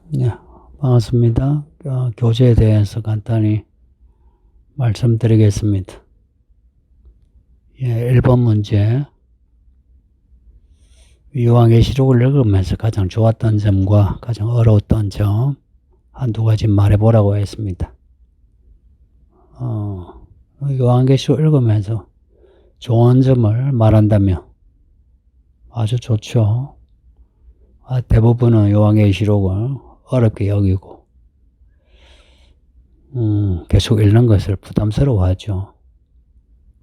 네, 반갑습니다. 교재에 대해서 간단히 말씀드리겠습니다. 1번 문제. 요한계시록을 읽으면서 가장 좋았던 점과 가장 어려웠던 점 한두 가지 말해보라고 했습니다. 요한계시록 읽으면서 좋은 점을 말한다면 아주 좋죠. 대부분은 요한계시록을 어렵게 여기고 계속 읽는 것을 부담스러워하죠.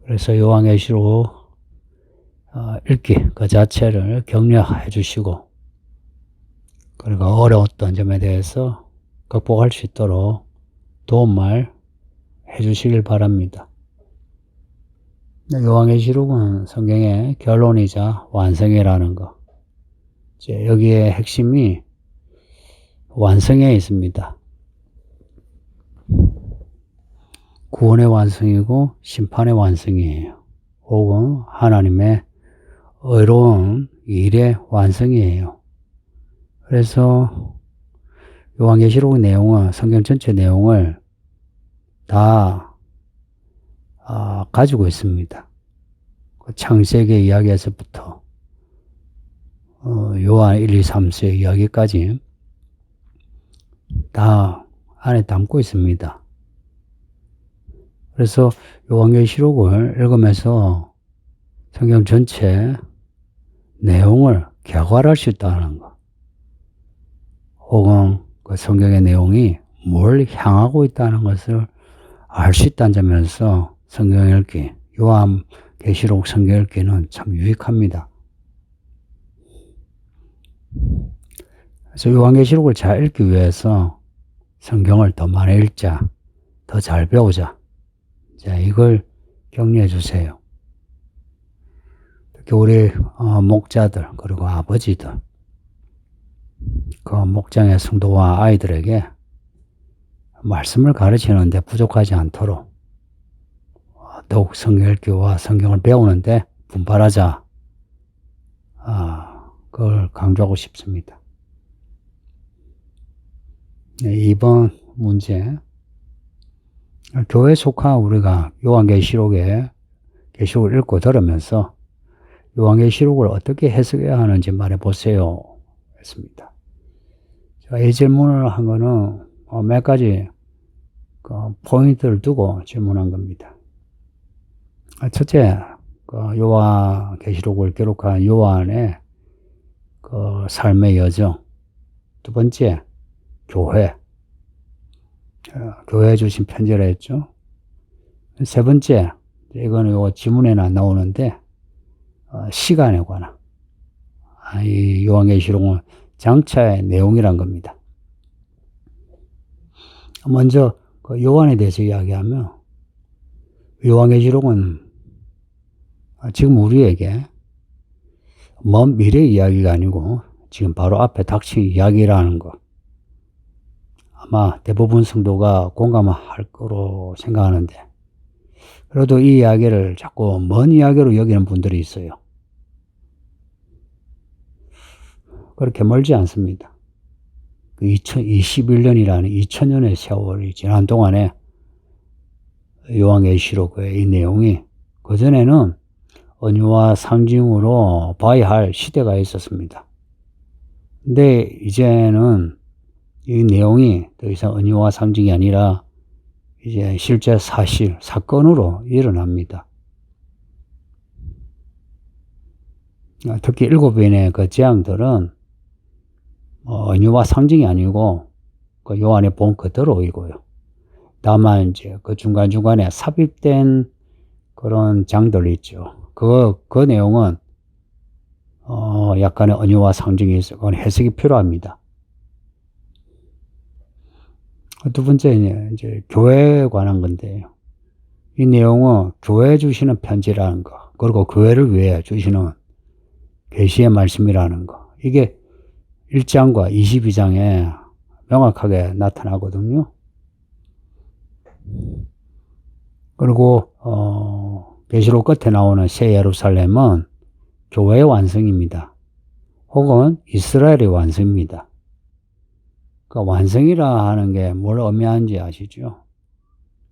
그래서 요한계시록 읽기 그 자체를 격려해 주시고, 그리고 어려웠던 점에 대해서 극복할 수 있도록 도움말 해 주시길 바랍니다. 요한계시록은 성경의 결론이자 완성이라는 거. 이제 여기에 핵심이 완성에 있습니다. 구원의 완성이고 심판의 완성이에요. 혹은 하나님의 의로운 일의 완성이에요. 그래서 요한계시록 내용은 성경 전체 내용을 다 가지고 있습니다. 창세기 이야기에서부터 요한 1, 2, 3세 이야기까지 다 안에 담고 있습니다. 그래서 요한계시록을 읽으면서 성경 전체 내용을 객관할 수 있다는 것, 혹은 그 성경의 내용이 뭘 향하고 있다는 것을 알 수 있다는 점에서 성경 읽기, 요한계시록 성경 읽기는 참 유익합니다. 그래서 요한계시록을 잘 읽기 위해서 성경을 더 많이 읽자, 더 잘 배우자. 자, 이걸 격려해 주세요. 특히 우리 목자들, 그리고 아버지들, 그 목장의 성도와 아이들에게 말씀을 가르치는데 부족하지 않도록 더욱 성경 읽기와 성경을 배우는데 분발하자. 그걸 강조하고 싶습니다. 2번 문제. 교회 속한 우리가 요한계시록을 읽고 들으면서 요한계시록을 어떻게 해석해야 하는지 말해보세요. 했습니다. 제가 이 질문을 한 거는 몇 가지 포인트를 두고 질문한 겁니다. 첫째, 요한계시록을 기록한 요한의 그 삶의 여정. 두 번째, 교회에 주신 편지를 했죠. 세 번째, 이거는 요 지문에는 안 나오는데, 시간에 관한. 이 요한계시록은 장차의 내용이란 겁니다. 먼저, 요한에 대해서 이야기하면, 요한계시록은 지금 우리에게 먼 미래 이야기가 아니고, 지금 바로 앞에 닥친 이야기라는 것. 아마 대부분 성도가 공감할 거로 생각하는데, 그래도 이 이야기를 자꾸 먼 이야기로 여기는 분들이 있어요. 그렇게 멀지 않습니다. 2021년이라는 2000년의 세월이 지난 동안에 요한계시록의 이 내용이 그전에는 은유와 상징으로 봐야 할 시대가 있었습니다. 근데 이제는 이 내용이 더 이상 은유와 상징이 아니라 이제 실제 사건으로 일어납니다. 특히 7인의 그 재앙들은 은유와 상징이 아니고 그 요한의 본 그대로이고요. 다만 이제 그 중간중간에 삽입된 그런 장들이 있죠. 그 내용은 약간의 은유와 상징이 있어. 그건 해석이 필요합니다. 두 번째, 이제 교회에 관한 건데요. 이 내용은 교회에 주시는 편지라는 거, 그리고 교회를 위해 주시는 계시의 말씀이라는 거. 이게 1장과 22장에 명확하게 나타나거든요. 그리고 계시록 끝에 나오는 새 예루살렘은 교회의 완성입니다. 혹은 이스라엘의 완성입니다. 그 완성이라 하는 게 뭘 의미하는지 아시죠?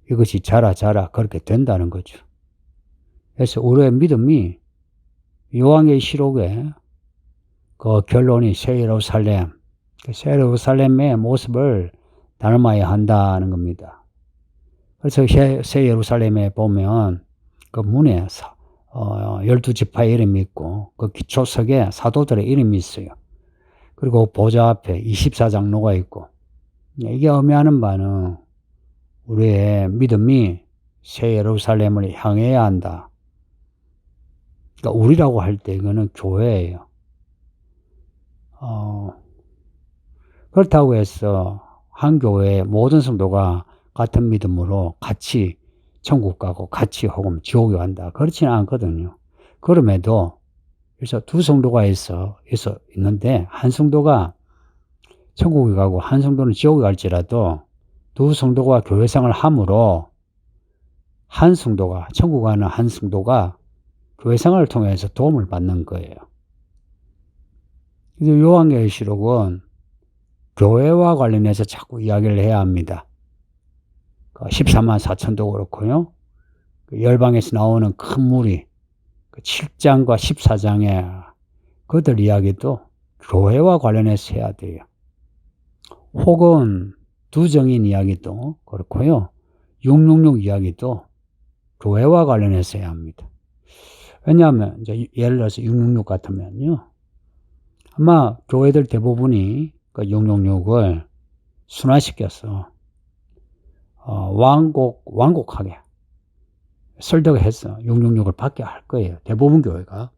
이것이 자라 그렇게 된다는 거죠. 그래서 우리의 믿음이 요한계시록의 그 결론이 새 예루살렘, 새 예루살렘의 모습을 닮아야 한다는 겁니다. 그래서 새 예루살렘에 보면 그 문에 12지파의 이름이 있고 그 기초석에 사도들의 이름이 있어요. 그리고 보좌 앞에 24장로가 있고, 이게 의미하는 바는 우리의 믿음이 새 예루살렘을 향해야 한다. 그러니까 우리라고 할 때 이거는 교회예요. 그렇다고 해서 한 교회의 모든 성도가 같은 믿음으로 같이 천국 가고 같이 혹은 지옥에 간다. 그렇지는 않거든요. 그럼에도 그래서 두 성도가 있는데 한 성도가 천국에 가고 한 성도는 지옥에 갈지라도 두 성도가 교회생활을 함으로 한 성도가 천국 가는 한 성도가 교회생활을 통해서 도움을 받는 거예요. 그래서 요한계시록은 교회와 관련해서 자꾸 이야기를 해야 합니다. 14만 4천도 그렇고요. 열방에서 나오는 큰 무리 7장과 14장의 그들 이야기도 교회와 관련해서 해야 돼요. 혹은 두 정인 이야기도 그렇고요. 666 이야기도 교회와 관련해서 해야 합니다. 왜냐하면 이제 예를 들어서 666 같으면요. 아마 교회들 대부분이 그 666을 순화시켜서 완곡하게 설득해서 666을 받게 할 거예요. 대부분 교회가.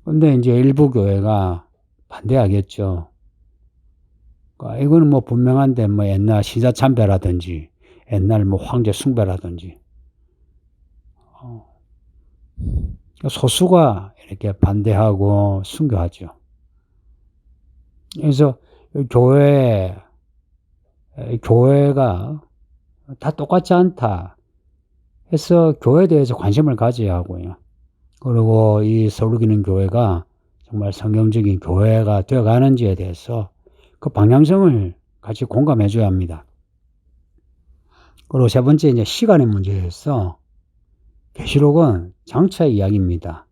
근데 이제 일부 교회가 반대하겠죠. 이거는 뭐 분명한데 뭐 옛날 신사참배라든지 옛날 뭐 황제 숭배라든지 소수가 이렇게 반대하고 순교하죠. 그래서 교회가 다 똑같지 않다 해서 교회에 대해서 관심을 가져야 하고요. 그리고 이 서울기능 교회가 정말 성경적인 교회가 되어가는지에 대해서 그 방향성을 같이 공감해 줘야 합니다. 그리고 세 번째 이제 시간의 문제에서 계시록은 장차의 이야기입니다.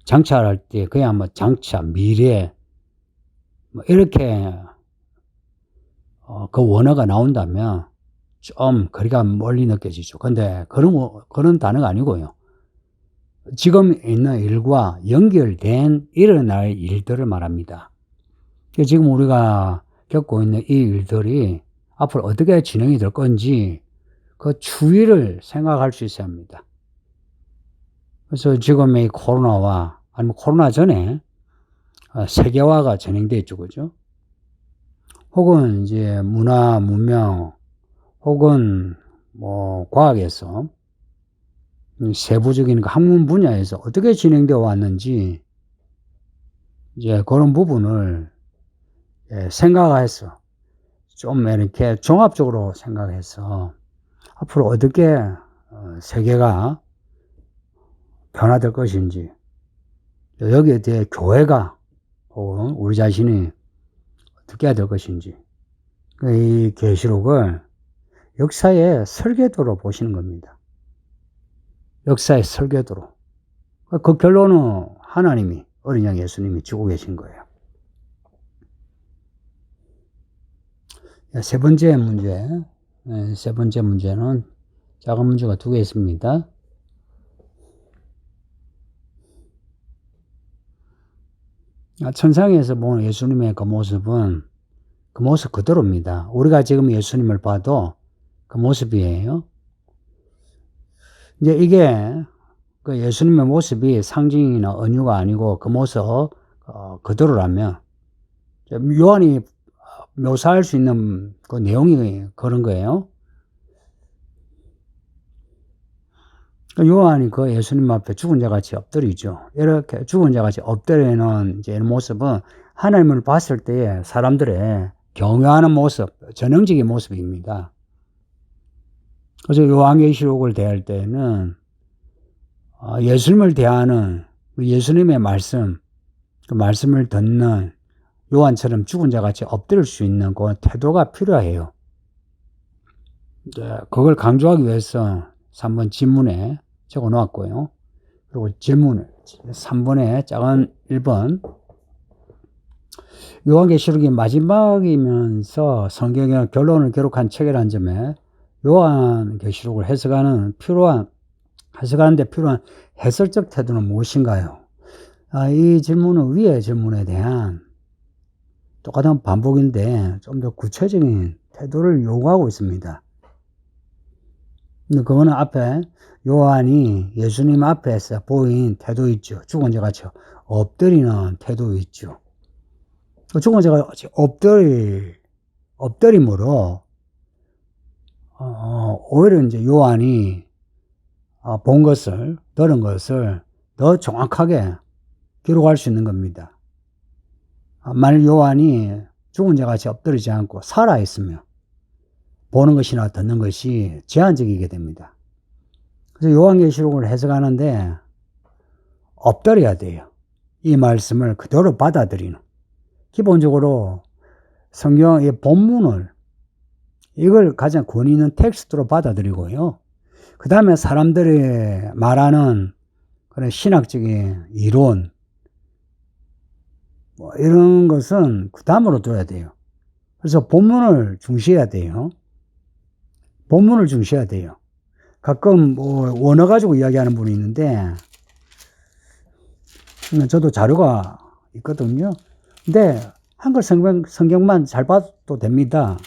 장차할 때 그냥 뭐 장차, 미래 뭐 이렇게 그 원어가 나온다면 좀 거리가 멀리 느껴지죠. 근데 그런 단어가 아니고요. 지금 있는 일과 연결된 일어날 일들을 말합니다. 지금 우리가 겪고 있는 이 일들이 앞으로 어떻게 진행이 될 건지 그 추이를 생각할 수 있어야 합니다. 그래서 지금의 코로나와 아니면 코로나 전에 세계화가 진행되어 있죠. 그죠? 혹은 이제 문화, 문명, 혹은 뭐 과학에서 세부적인 학문 분야에서 어떻게 진행되어 왔는지 이제 그런 부분을 생각해서 좀 이렇게 종합적으로 생각해서 앞으로 어떻게 세계가 변화될 것인지 여기에 대해 교회가 혹은 우리 자신이 어떻게 해야 될 것인지 이 계시록을 역사의 설계도로 보시는 겁니다. 역사의 설계도로. 그 결론은 하나님이 어린 양 예수님이 주고 계신 거예요. 세 번째 문제는 작은 문제가 두 개 있습니다. 천상에서 보는 예수님의 그 모습은 그 모습 그대로입니다. 우리가 지금 예수님을 봐도 그 모습이에요. 이제 이게 그 예수님의 모습이 상징이나 은유가 아니고 그 모습 그대로라면 요한이 묘사할 수 있는 그 내용이 그런 거예요. 요한이 그 예수님 앞에 죽은 자 같이 엎드리죠. 이렇게 죽은 자 같이 엎드리는 이제 이런 모습은 하나님을 봤을 때의 사람들의 경외하는 모습, 전형적인 모습입니다. 그래서 요한계시록을 대할 때는 예수님을 대하는 예수님의 말씀, 그 말씀을 듣는 요한처럼 죽은 자 같이 엎드릴 수 있는 그 태도가 필요해요. 그걸 강조하기 위해서 3번 지문에 적어 놓았고요. 그리고 질문을 3번에 작은 1번 요한계시록이 마지막이면서 성경의 결론을 기록한 책이라는 점에 요한계시록을 해석하는데 필요한 해설적 태도는 무엇인가요? 이 질문은 위의 질문에 대한 똑같은 반복인데 좀 더 구체적인 태도를 요구하고 있습니다. 근데 그거는 앞에 요한이 예수님 앞에서 보인 태도 있죠. 죽은 자 같이 엎드리는 태도 있죠. 죽은 자 같이 엎드림으로 오히려 이제 요한이 본 것을, 들은 것을 더 정확하게 기록할 수 있는 겁니다. 만일 요한이 죽은 자 같이 엎드리지 않고 살아있으면 보는 것이나 듣는 것이 제한적이게 됩니다. 그래서 요한계시록을 해석하는데 엎드려야 돼요. 이 말씀을 그대로 받아들이는. 기본적으로 성경의 본문을 이걸 가장 권위 있는 텍스트로 받아들이고요. 그 다음에 사람들이 말하는 그런 신학적인 이론 이런 것은 그 다음으로 둬야 돼요. 그래서 본문을 중시해야 돼요. 본문을 중시해야 돼요. 가끔 원어 가지고 이야기하는 분이 있는데 저도 자료가 있거든요. 근데 한글 성경만 잘 봐도 됩니다.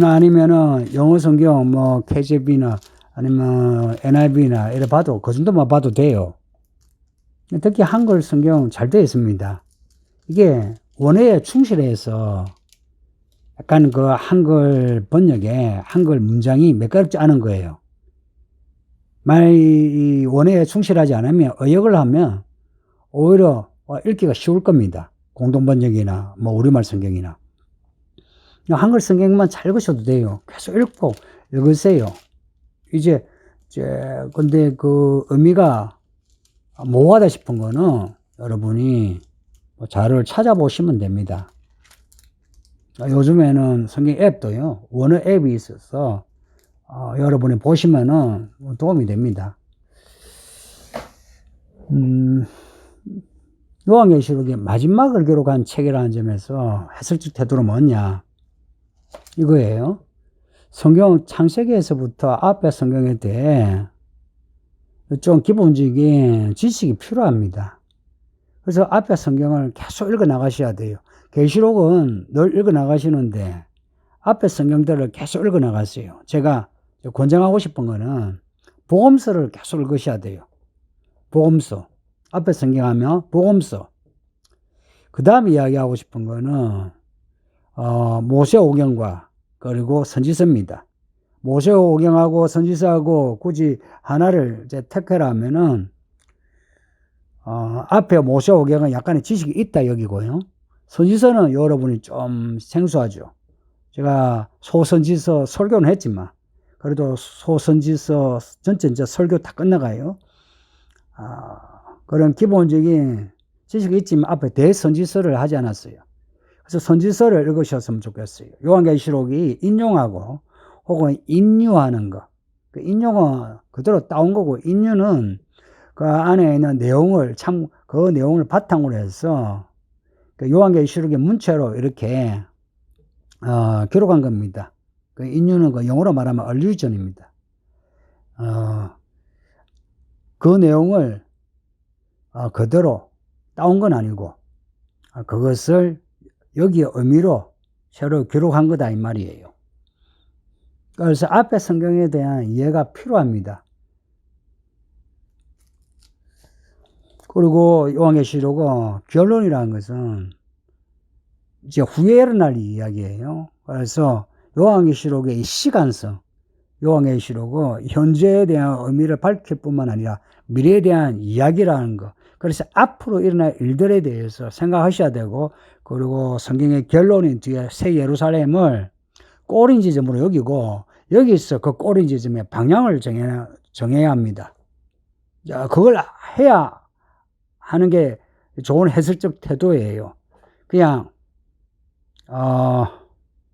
아니면은 영어 성경 KJV나 아니면 NIV나 이래 봐도 그 정도만 봐도 돼요. 특히 한글 성경 잘 되어 있습니다. 이게 원어에 충실해서 약간 그 한글 번역에 한글 문장이 매끄럽지 않은 거예요. 만약 이 원어에 충실하지 않으면 어역을 하면 오히려 읽기가 쉬울 겁니다. 공동번역이나 우리말 성경이나. 한글 성경만 잘 읽으셔도 돼요. 계속 읽으세요. 근데 그 의미가 모호하다 싶은 거는 여러분이 자료를 찾아보시면 됩니다. 요즘에는 성경 앱도요, 원어 앱이 있어서, 여러분이 보시면은 도움이 됩니다. 요한계시록의 마지막을 기록한 책이라는 점에서 해설적 태도는 뭐냐? 이거예요. 성경 창세기에서부터 앞에 성경에 대해 좀 기본적인 지식이 필요합니다. 그래서 앞에 성경을 계속 읽어 나가셔야 돼요. 계시록은 늘 읽어 나가시는데 앞에 성경들을 계속 읽어 나가세요. 제가 권장하고 싶은 거는 복음서를 계속 읽으셔야 돼요. 복음서. 앞에 성경하면 복음서. 그 다음에 이야기하고 싶은 거는 모세오경과 그리고 선지서입니다. 모세오경하고 선지서하고 굳이 하나를 이제 택하라면은 앞에 모세오경은 약간의 지식이 있다 여기고요. 선지서는 여러분이 좀 생소하죠. 제가 소선지서 설교는 했지만 그래도 소선지서 전체 이제 설교 다 끝나가요. 그런 기본적인 지식이 있지만 앞에 대선지서를 하지 않았어요. 그래서 선지서를 읽으셨으면 좋겠어요. 요한계시록이 인용하고 혹은 인유하는 거. 그 인용은 그대로 따온 거고 인유는 그 안에 있는 내용을 그 내용을 바탕으로 해서 그 요한계시록의 문체로 이렇게 기록한 겁니다. 그 인유는 그 영어로 말하면 allusion입니다. 그 내용을 그대로 따온 건 아니고 그것을 여기의 의미로 새로 기록한 거다 이 말이에요. 그래서 앞에 성경에 대한 이해가 필요합니다. 그리고 요한계시록은 결론이라는 것은 이제 후에 일어날 이야기예요. 그래서 요한계시록의 이 시간성, 요한계시록은 현재에 대한 의미를 밝힐 뿐만 아니라 미래에 대한 이야기라는 거. 그래서 앞으로 일어날 일들에 대해서 생각하셔야 되고, 그리고 성경의 결론인 뒤에 새 예루살렘을 꼬린 지점으로 여기고, 여기서 그 꼬린 지점의 방향을 정해야 합니다. 자, 그걸 해야 하는 게 좋은 해설적 태도예요. 그냥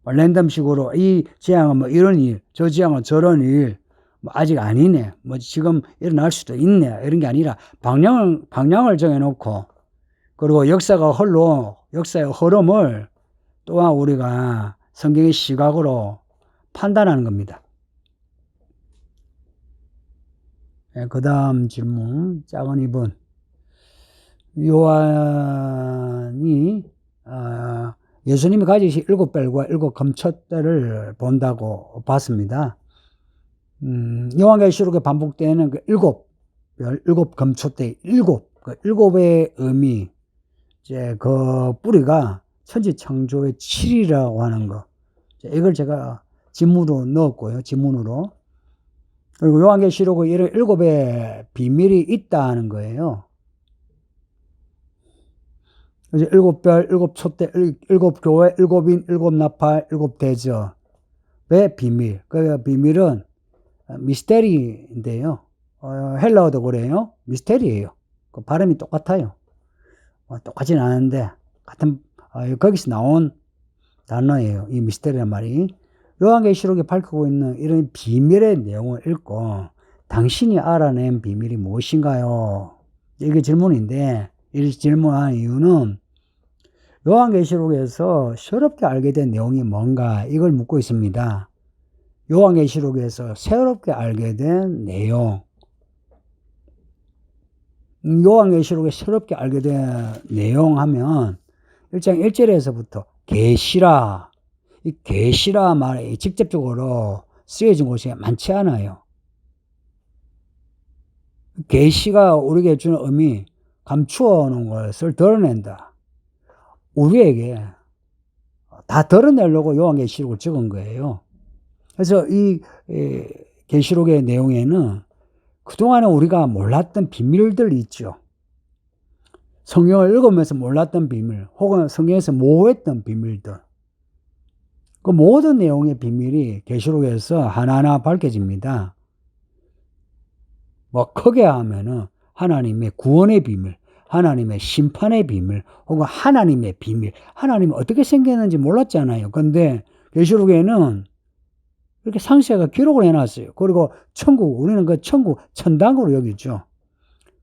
랜덤식으로 이 지향은 뭐 이런 일, 저 지향은 저런 일, 뭐 아직 아니네, 뭐 지금 일어날 수도 있네, 이런 게 아니라 방향을 정해놓고, 그리고 역사의 흐름을 또한 우리가 성경의 시각으로 판단하는 겁니다. 그 다음 질문, 작은 2번. 요한이 예수님이 가지신 7별과 7금초대를 본다고 봤습니다. 요한계시록에 반복되는 그 7별, 7금초대, 그 7의 의미, 이제 그 뿌리가 천지창조의 7이라고 하는 거. 이걸 제가 지문으로 넣었고요. 지문으로. 그리고 요한계시록에 이런 7의 비밀이 있다는 거예요. 그래서 7별, 7촛대, 7교회, 7인, 7나팔, 7대접의 비밀. 그 비밀은 미스테리인데요. 헬라어도 그래요. 미스테리예요. 그 발음이 똑같아요. 똑같진 않은데 같은 거기서 나온 단어예요. 이 미스테리란 말이. 요한계시록에 밝히고 있는 이런 비밀의 내용을 읽고 당신이 알아낸 비밀이 무엇인가요? 이게 질문인데, 이 질문한 이유는 요한계시록에서 새롭게 알게 된 내용이 뭔가 이걸 묻고 있습니다. 요한계시록에서 새롭게 알게 된 내용. 요한계시록에 새롭게 알게 된 내용 하면 1장 1절에서부터 계시라. 이 계시라 말이 직접적으로 쓰여진 곳이 많지 않아요. 계시가 우리에게 주는 의미, 감추어 놓은 것을 드러낸다. 우리에게 다 드러내려고 요한계시록을 적은 거예요. 그래서 이 계시록의 내용에는 그동안에 우리가 몰랐던 비밀들이 있죠. 성경을 읽으면서 몰랐던 비밀, 혹은 성경에서 모호했던 비밀들. 그 모든 내용의 비밀이 계시록에서 하나하나 밝혀집니다. 뭐 크게 하면은 하나님의 구원의 비밀, 하나님의 심판의 비밀, 혹은 하나님의 비밀. 하나님이 어떻게 생겼는지 몰랐잖아요. 근데 계시록에는 이렇게 상세하게 기록을 해놨어요. 그리고 천국, 우리는 그 천국 천당으로 여기죠.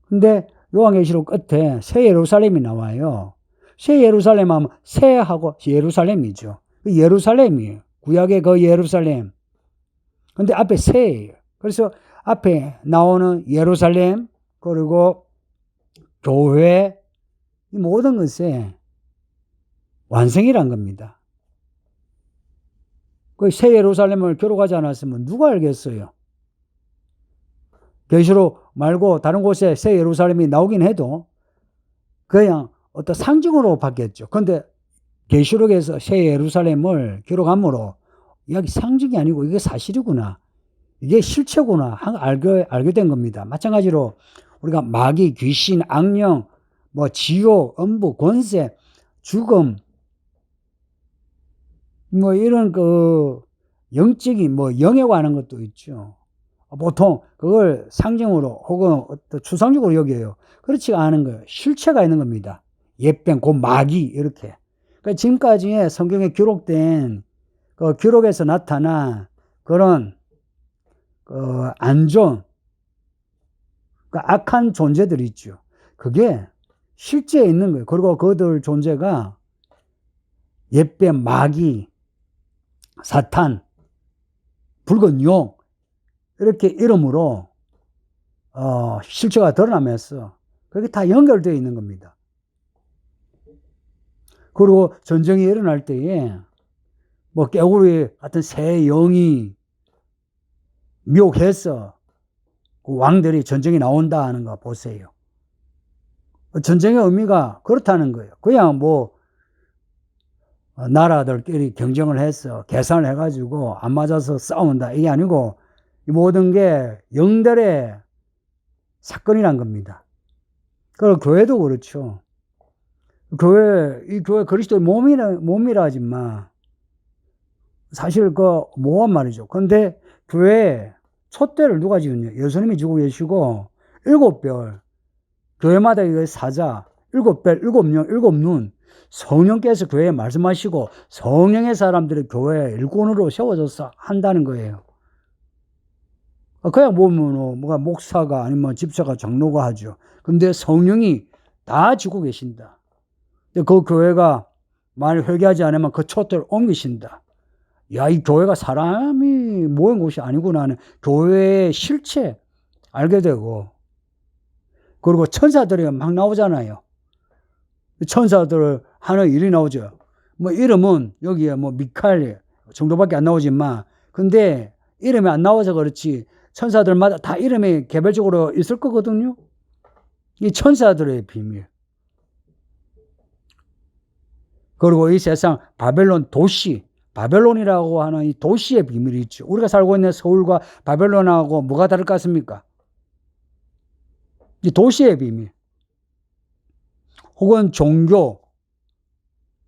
근데 요한계시록 끝에 새 예루살렘이 나와요. 새 예루살렘 하면 새하고 예루살렘이죠. 예루살렘이에요. 구약의 그 예루살렘. 근데 앞에 새예요. 그래서 앞에 나오는 예루살렘, 그리고 교회, 이 모든 것의 완성이란 겁니다. 그 새 예루살렘을 기록하지 않았으면 누가 알겠어요? 계시록 말고 다른 곳에 새 예루살렘이 나오긴 해도 그냥 어떤 상징으로 바뀌었죠. 근데 계시록에서 새 예루살렘을 기록함으로 여기 상징이 아니고 이게 사실이구나, 이게 실체구나 알게 된 겁니다. 마찬가지로 우리가 마귀, 귀신, 악령, 뭐 지옥, 음부, 권세, 죽음, 뭐 이런 그 영적인 뭐 영에 관한 것도 있죠. 보통 그걸 상징으로 혹은 어떤 추상적으로 여겨요. 그렇지 않은 거예요. 실체가 있는 겁니다. 예병, 곧 마귀, 이렇게. 그러니까 지금까지의 성경에 기록된 그 기록에서 나타난 그런 안 좋은, 그러니까 악한 존재들이 있죠. 그게 실제에 있는 거예요. 그리고 그들 존재가 예병, 마귀, 사탄, 붉은 용, 이렇게 이름으로 실체가 드러나면서 그게 다 연결되어 있는 겁니다. 그리고 전쟁이 일어날 때에 뭐 개구리 같은 새 영이 미혹해서 그 왕들이 전쟁이 나온다 하는 거 보세요. 전쟁의 의미가 그렇다는 거예요. 그냥 뭐 나라들끼리 경쟁을 해서 계산을 해가지고 안 맞아서 싸운다, 이게 아니고 이 모든 게 영들의 사건이란 겁니다. 그리고 교회도 그렇죠. 이 교회 그리스도의 몸이라 하지만 사실 그 모호한 말이죠. 근데 교회 촛대를 누가 지었냐? 예수님이 지고 계시고 7별, 교회마다 이거 사자, 7별, 7영, 7눈, 성령께서 교회에 말씀하시고 성령의 사람들이 교회에 일꾼으로 세워져서 한다는 거예요. 그냥 보면 뭐가 목사가 아니면 집사가 장로가 하죠. 근데 성령이 다 지고 계신다. 그 교회가 만약 회개하지 않으면 그 촛대를 옮기신다. 야, 이 교회가 사람이 모인 곳이 아니구나 하는 교회의 실체 알게 되고, 그리고 천사들이 막 나오잖아요. 천사들 하는 일이 나오죠. 뭐 이름은 여기에 뭐 미카엘 정도밖에 안 나오지만, 근데 이름이 안 나와서 그렇지 천사들마다 다 이름이 개별적으로 있을 거거든요. 이 천사들의 비밀. 그리고 이 세상 바벨론 도시, 바벨론이라고 하는 이 도시의 비밀이 있죠. 우리가 살고 있는 서울과 바벨론하고 뭐가 다를 것 같습니까? 이 도시의 비밀. 혹은 종교,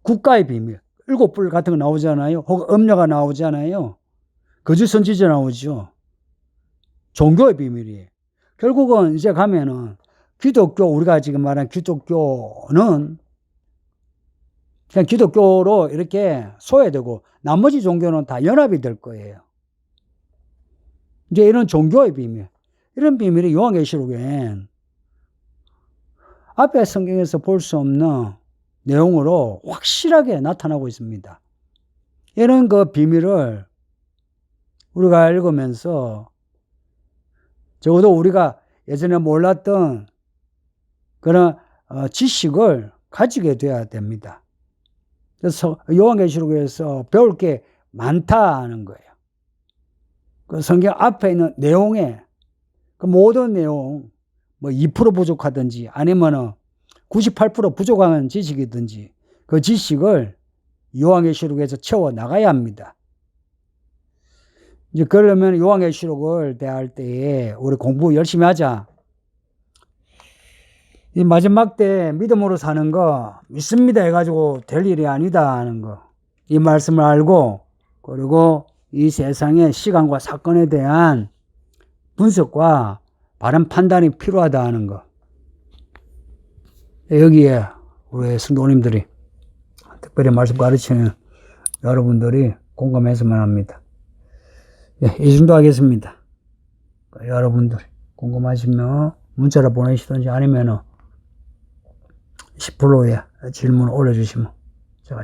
국가의 비밀. 7불 같은 거 나오잖아요. 혹은 음료가 나오잖아요. 거짓 선지자 나오죠. 종교의 비밀이에요. 결국은 이제 가면은 기독교, 우리가 지금 말한 기독교는 그냥 기독교로 이렇게 소외되고 나머지 종교는 다 연합이 될 거예요. 이제 이런 종교의 비밀, 이런 비밀이 요한계시록엔 앞에 성경에서 볼 수 없는 내용으로 확실하게 나타나고 있습니다. 이런 그 비밀을 우리가 읽으면서 적어도 우리가 예전에 몰랐던 그런 지식을 가지게 돼야 됩니다. 그래서 요한계시록에서 배울 게 많다는 거예요. 그 성경 앞에 있는 내용에 그 모든 내용 뭐 2% 부족하든지 아니면은 98% 부족한 지식이든지 그 지식을 요한계시록에서 채워 나가야 합니다. 이제 그러면 요한계시록을 대할 때에 우리 공부 열심히 하자. 이 마지막 때 믿음으로 사는 거 믿습니다 해가지고 될 일이 아니다 하는 거. 이 말씀을 알고 그리고 이 세상의 시간과 사건에 대한 분석과 바른 판단이 필요하다 하는 거. 여기에 우리 성도님들이 특별히 말씀 가르치는 여러분들이 공감했으면 합니다. 예, 이 정도 하겠습니다. 여러분들 궁금하시면 문자로 보내시든지 아니면 10%에 질문 올려주시면 제가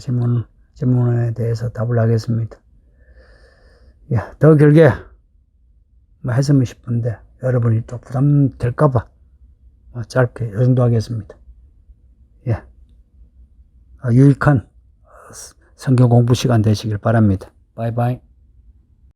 질문에 대해서 답을 하겠습니다. 예, 더 길게 뭐 했으면 싶은데 여러분이 또 부담될까봐 짧게 이 정도 하겠습니다. 예, 유익한 성경 공부 시간 되시길 바랍니다. 바이바이.